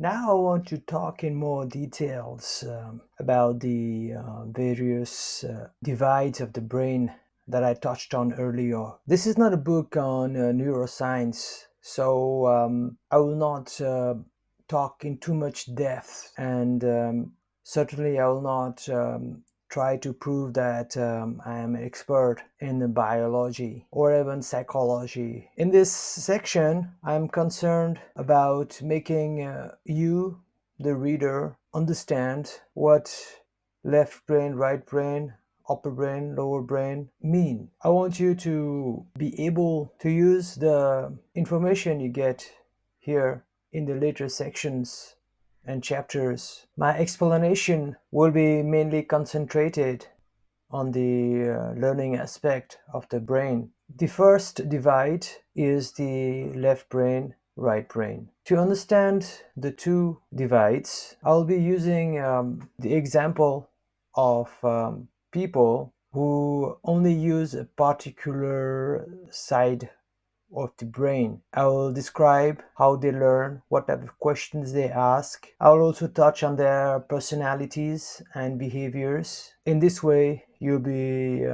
Now I want to talk in more details about the various divides of the brain that I touched on earlier. This is not a book on neuroscience, so I will not talk in too much depth, and certainly I will not try to prove that I am an expert in biology or even psychology. In this section, I'm concerned about making you, the reader, understand what left brain, right brain, upper brain, lower brain mean. I want you to be able to use the information you get here in the later sections and chapters. My explanation will be mainly concentrated on the learning aspect of the brain. The first divide is the left brain, right brain. To understand the two divides, I'll be using the example of people who only use a particular side of the brain. I will describe how they learn, what type of questions they ask. I will also touch on their personalities and behaviors. In this way, you'll be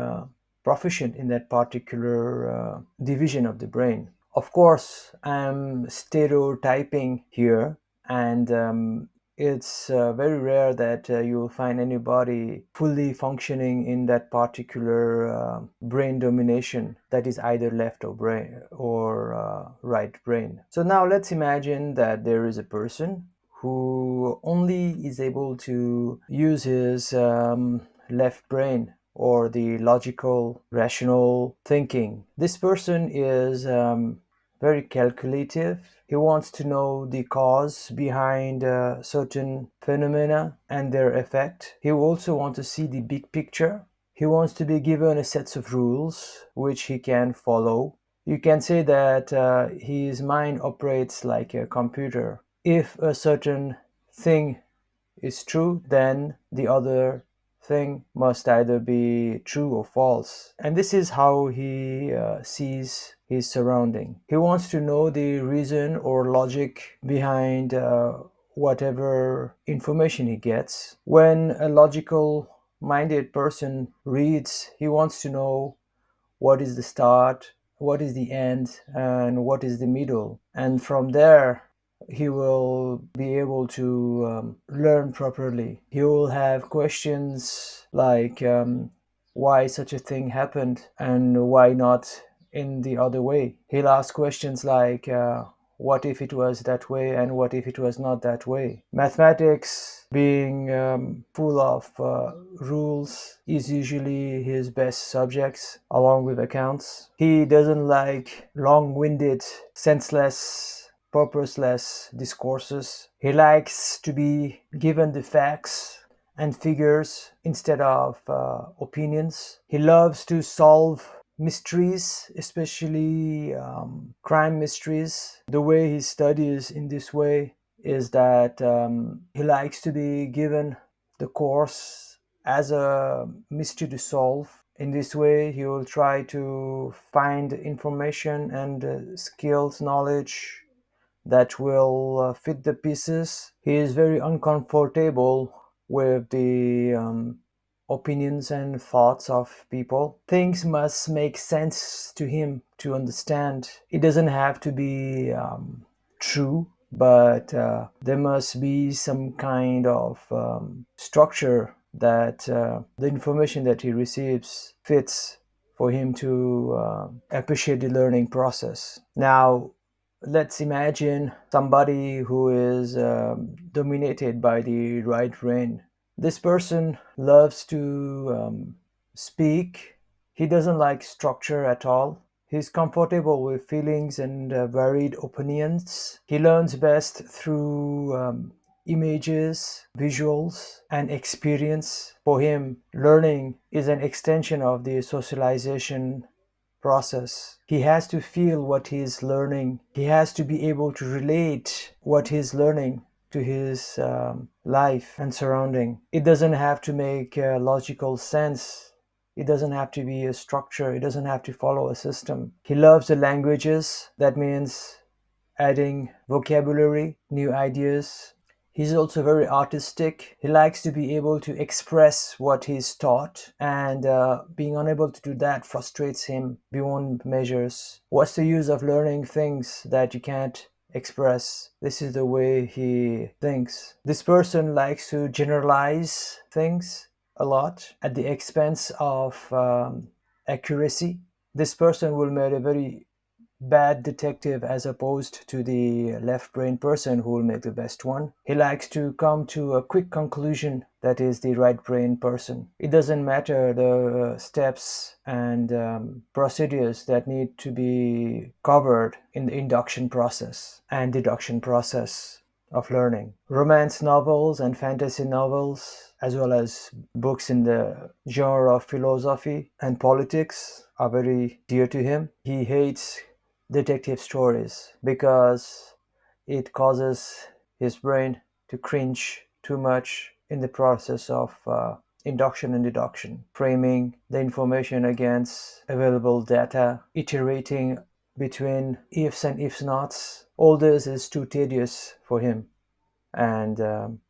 proficient in that particular division of the brain. Of course, I'm stereotyping here, and it's very rare that you will find anybody fully functioning in that particular brain domination that is either left or brain or right brain. So now let's imagine that there is a person who only is able to use his left brain or the logical, rational thinking. This person is very calculative. He wants to know the cause behind certain phenomena and their effect. He also wants to see the big picture. He wants to be given a set of rules which he can follow. You can say that his mind operates like a computer. If a certain thing is true, then the other thing must either be true or false. And this is how he sees his surrounding. He wants to know the reason or logic behind whatever information he gets. When a logical minded person reads, he wants to know what is the start, what is the end, and what is the middle. And from there, he will be able to learn properly. He will have questions like why such a thing happened and why not in the other way. He'll ask questions like what if it was that way and what if it was not that way. Mathematics, being full of rules, is usually his best subjects along with accounts. He doesn't like long-winded, senseless, purposeless discourses. He likes to be given the facts and figures instead of opinions. He loves to solve mysteries, especially crime mysteries. The way he studies in this way is that he likes to be given the course as a mystery to solve. In this way, he will try to find information and skills, knowledge that will fit the pieces. He is very uncomfortable with the opinions and thoughts of people. Things must make sense to him to understand. It doesn't have to be true, but there must be some kind of structure that the information that he receives fits for him to appreciate the learning process. Now, let's imagine somebody who is dominated by the right brain. This person loves to speak. He doesn't like structure at all. He's comfortable with feelings and varied opinions. He learns best through images, visuals, and experience. For him, learning is an extension of the socialization process. He has to feel what he's learning. He has to be able to relate what he's learning to his life and surrounding. It doesn't have to make logical sense. It doesn't have to be a structure. It doesn't have to follow a system. He loves the languages. That means adding vocabulary, new ideas, He's also very artistic. He likes to be able to express what he's taught, and being unable to do that frustrates him beyond measures. What's the use of learning things that you can't express? This is the way he thinks. This person likes to generalize things a lot at the expense of accuracy. This person will make a very bad detective as opposed to the left brain person who will make the best one. He likes to come to a quick conclusion that is the right brain person. It doesn't matter the steps and procedures that need to be covered in the induction process and deduction process of learning. Romance novels and fantasy novels, as well as books in the genre of philosophy and politics, are very dear to him. He hates detective stories because it causes his brain to cringe too much in the process of induction and deduction, framing the information against available data, iterating between ifs and if nots. All this is too tedious for him, and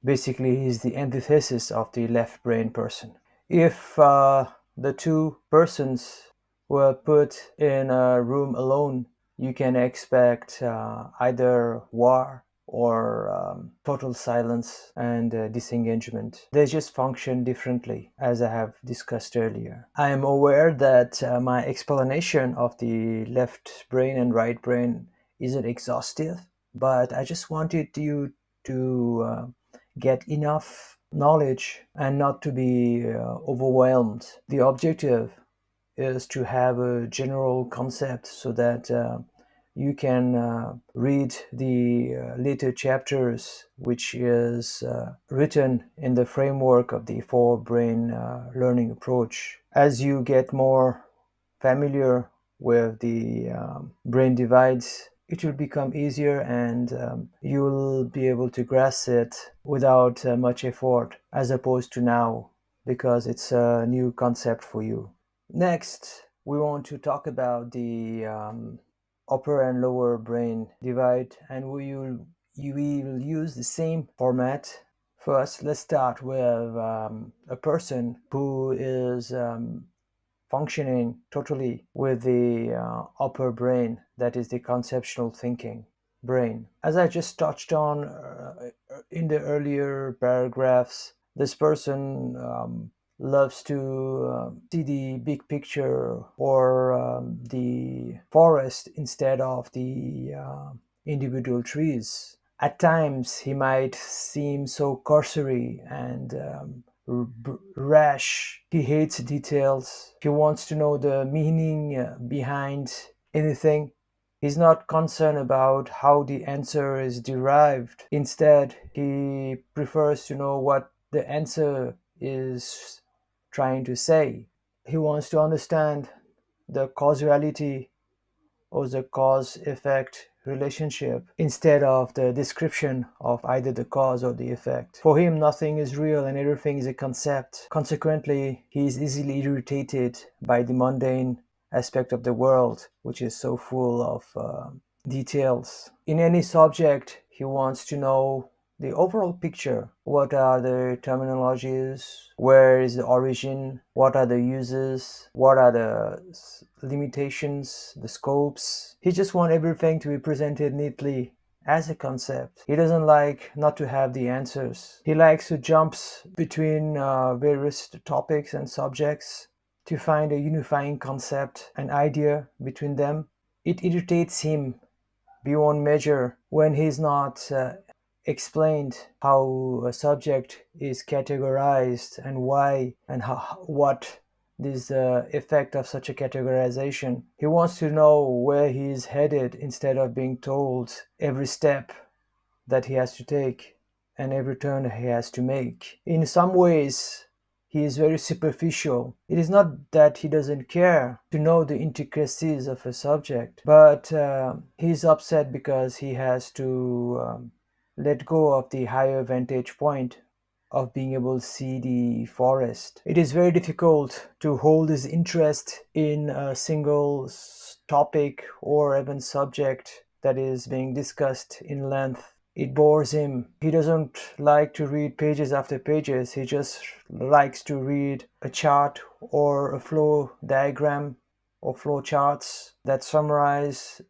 basically he's the antithesis of the left brain person. If the two persons were put in a room alone, you can expect either war or total silence and disengagement. They just function differently, as I have discussed earlier. I am aware that my explanation of the left brain and right brain isn't exhaustive, but I just wanted you to get enough knowledge and not to be overwhelmed. The objective is to have a general concept so that you can read the later chapters, which is written in the framework of the four brain learning approach. As you get more familiar with the brain divides, it will become easier, and you'll be able to grasp it without much effort, as opposed to now, because it's a new concept for you. Next, we want to talk about the upper and lower brain divide, and we will use the same format. First, let's start with a person who is functioning totally with the upper brain, that is the conceptual thinking brain. As I just touched on in the earlier paragraphs, this person loves to see the big picture, or the forest instead of the individual trees. At times, he might seem so cursory and rash. He hates details. He wants to know the meaning behind anything. He's not concerned about how the answer is derived. Instead, he prefers to know what the answer is trying to say. He wants to understand the causality or the cause effect relationship instead of the description of either the cause or the effect. For him, nothing is real and everything is a concept. Consequently, he is easily irritated by the mundane aspect of the world, which is so full of details. In any subject, he wants to know the overall picture. What are the terminologies? Where is the origin? What are the uses? What are the limitations, the scopes? He just wants everything to be presented neatly as a concept. He doesn't like not to have the answers. He likes to jump between various topics and subjects to find a unifying concept, an idea between them. It irritates him beyond measure when he's not explained how a subject is categorized and why, and what is the effect of such a categorization. He wants to know where he's headed instead of being told every step that he has to take and every turn he has to make. In some ways, he is very superficial. It is not that he doesn't care to know the intricacies of a subject, but he's upset because he has to let go of the higher vantage point of being able to see the forest. It is very difficult to hold his interest in a single topic or even subject that is being discussed in length it bores him. He doesn't like to read pages after pages. He just likes to read a chart or a flow diagram or flow charts that summarize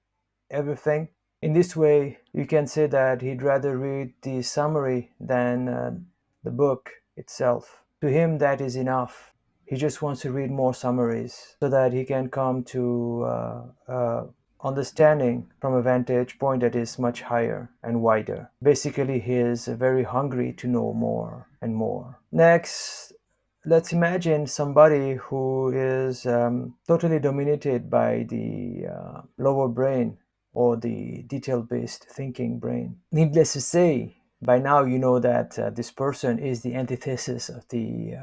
everything. In this way, you can say that he'd rather read the summary than the book itself. To him, that is enough. He just wants to read more summaries so that he can come to understanding from a vantage point that is much higher and wider. Basically, he is very hungry to know more and more. Next, let's imagine somebody who is totally dominated by the lower brain or the detail based thinking brain. Needless to say, by now you know that this person is the antithesis of the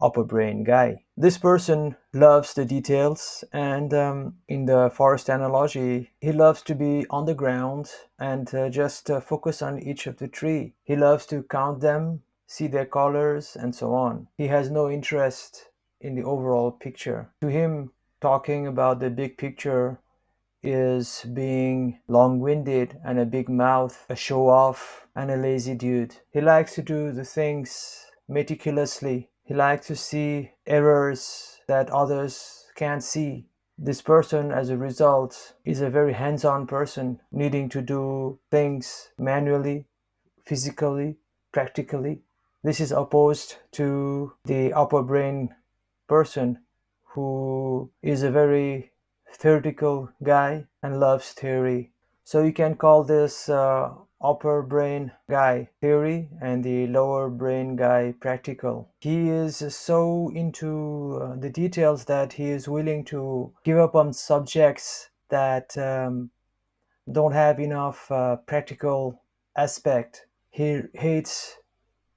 upper brain guy. This person loves the details, and in the forest analogy, he loves to be on the ground and just focus on each of the tree. He loves to count them, see their colors, and so on. He has no interest in the overall picture. To him, talking about the big picture is being long-winded and a big mouth, a show-off, and a lazy dude. He likes to do the things meticulously. He likes to see errors that others can't see. This person, as a result, is a very hands-on person, needing to do things manually, physically, practically. This is opposed to the upper brain person who is a very theoretical guy and loves theory. So you can call this upper brain guy theory and the lower brain guy practical. He is so into the details that he is willing to give up on subjects that don't have enough practical aspect. He hates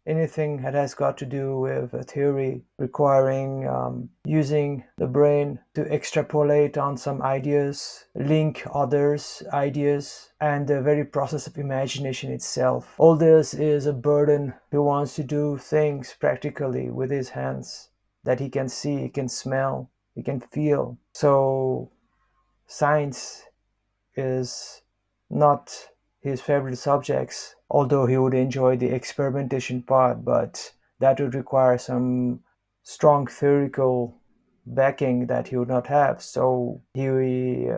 anything that has got to do with a theory requiring using the brain to extrapolate on some ideas, link others' ideas, and the very process of imagination itself. All this is a burden. He wants to do things practically with his hands that he can see, he can smell, he can feel. So science is not his favorite subjects, although he would enjoy the experimentation part, but that would require some strong theoretical backing that he would not have. So he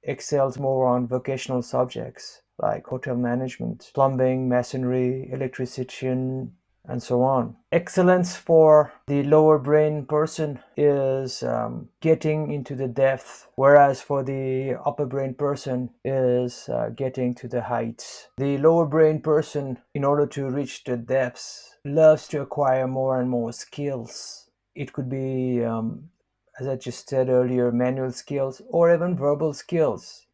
excels more on vocational subjects like hotel management, plumbing, masonry, electrician, and so on. Excellence for the lower brain person is getting into the depth, whereas for the upper brain person is getting to the heights. The lower brain person, in order to reach the depths, loves to acquire more and more skills. It could be, as I just said earlier, manual skills or even verbal skills.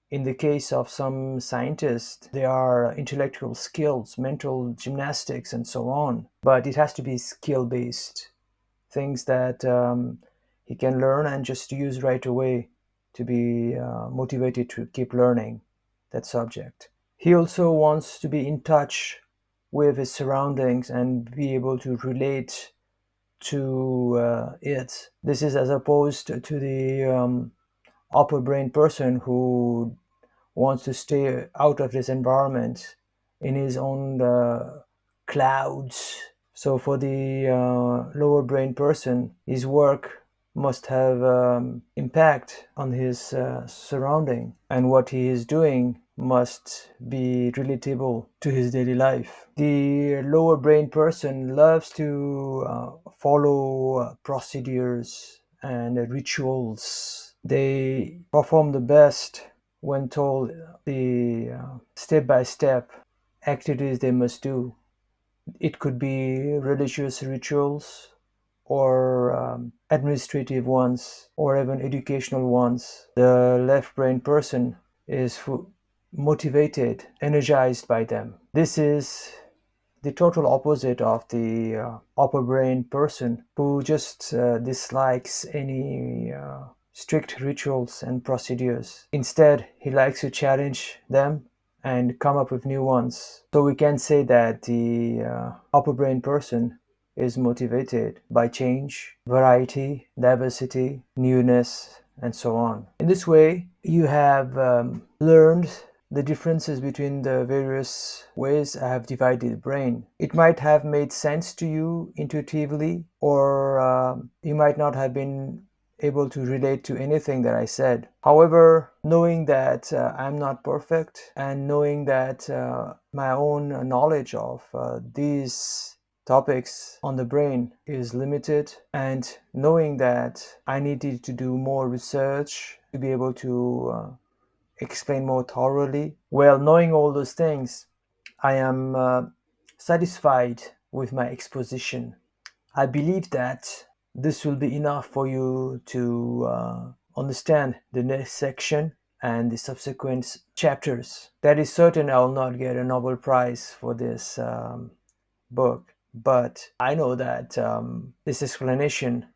In the case of some scientists, they are intellectual skills, mental gymnastics, and so on. But it has to be skill based, things that he can learn and just use right away to be motivated to keep learning that subject. He also wants to be in touch with his surroundings and be able to relate to it. This is as opposed to the upper brain person who wants to stay out of this environment in his own clouds. So for the lower brain person, his work must have impact on his surrounding, and what he is doing must be relatable to his daily life. The lower brain person loves to follow procedures and rituals. They perform the best when told the step by step activities they must do. It could be religious rituals or administrative ones or even educational ones. The left brain person is motivated, energized by them. This is the total opposite of the upper brain person who just dislikes any strict rituals and procedures. Instead, he likes to challenge them and come up with new ones. So we can say that the upper brain person is motivated by change, variety, diversity, newness, and so on. In this way, you have learned the differences between the various ways I have divided the brain. It might have made sense to you intuitively, or you might not have been able to relate to anything that I said. However, knowing that I'm not perfect, and knowing that my own knowledge of these topics on the brain is limited, and knowing that I needed to do more research to be able to explain more thoroughly, well, knowing all those things, I am satisfied with my exposition. I believe that this will be enough for you to understand the next section and the subsequent chapters. That is certain I will not get a Nobel Prize for this book, but I know that this explanation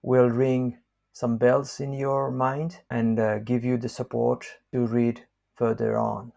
will ring some bells in your mind and give you the support to read further on.